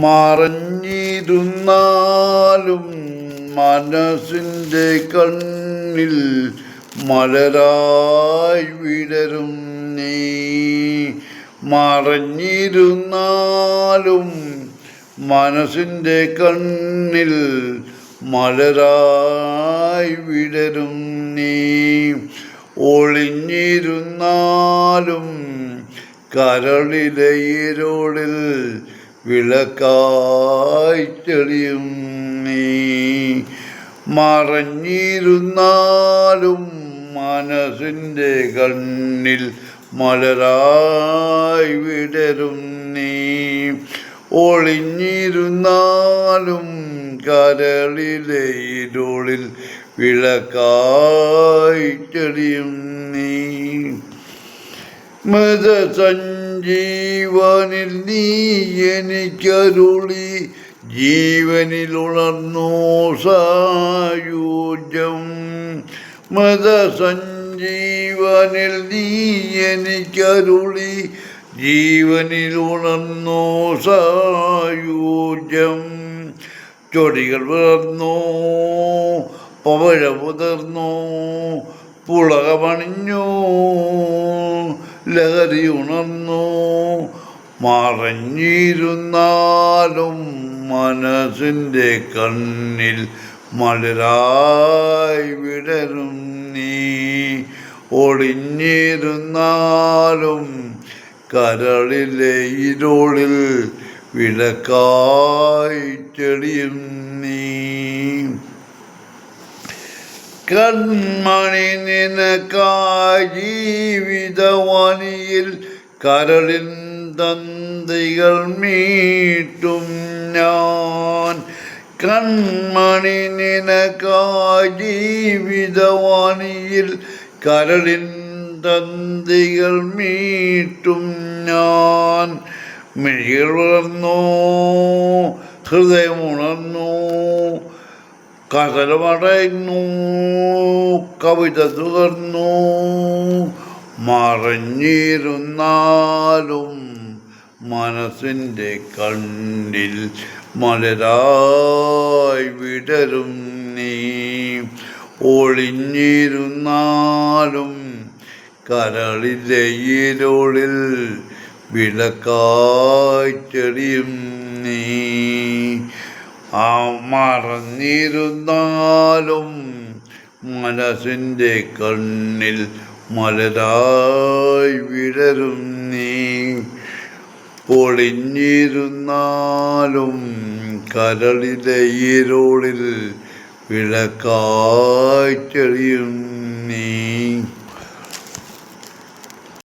മറഞ്ഞിരുന്നാലും മനസ്സിൻ്റെ കണ്ണിൽ മലരായി വിടരും നീ. മറഞ്ഞിരുന്നാലും മനസ്സിൻ്റെ കണ്ണിൽ മലരായി വിടരും നീ. ഒളിഞ്ഞിരുന്നാലും കരളിലെ ഇരുളിൽ വിളക്കായി തെളിയും നീ. മറഞ്ഞിരുന്നാലും മനസ്സിൻ്റെ കണ്ണിൽ മലരായി വിടരും നീ. ഒളിഞ്ഞിരുന്നാലും കരളിലെ ഇരുളിൽ വിളക്കായി തെളിയും നീ. മൃതസഞ്ജീവനിൽ നീ എനിക്കരുളി ജീവനിലുണർന്നു സായുജ്യം. മൃതസഞ്ജീവനിൽ നീ എനിക്കരുളി ജീവനിലുണർന്നു സായുജ്യം. ചൊടികൾ വളർന്നു, പവഴ മുതിർന്നു, പുളകമണിഞ്ഞു, ലഹരി ഉണർന്നു. മറഞ്ഞിരുന്നാലും മനസ്സിൻ്റെ കണ്ണിൽ മലരായി വിടരും നീ. ഒളിഞ്ഞിരുന്നാലും കരളിലെ ഇരുളിൽ വിളക്കായി തെളിയും നീ. കൺമണി നിനക്കായി ജീവിതവാണിയിൽ കരളിൻ തന്തികൾ മീട്ടും ഞാൻ. കൺമണി നിനക്കായി ജീവിതവാണിയിൽ കരളിൻ തന്തികൾ മീട്ടും ഞാൻ. മിഴികൾ വളർന്നു, ഹൃദയമുണർന്നു, കസലമടയുന്നു, കവിത തുകർന്നു. മറഞ്ഞിരുന്നാലും മനസ്സിൻ്റെ കണ്ണിൽ മലരായി വിടരും നീ. ഒളിഞ്ഞിരുന്നാലും കരളിലെ ഇരുളിൽ വിളക്കായി തെളിയും നീ. മറഞ്ഞിരുന്നാലും മനസ്സിൻ്റെ കണ്ണിൽ മലരായി വിടരും നീ. ഒളിഞ്ഞിരുന്നാലും കരളിലെ ഇരുളിൽ വിളക്കായി തെളിയും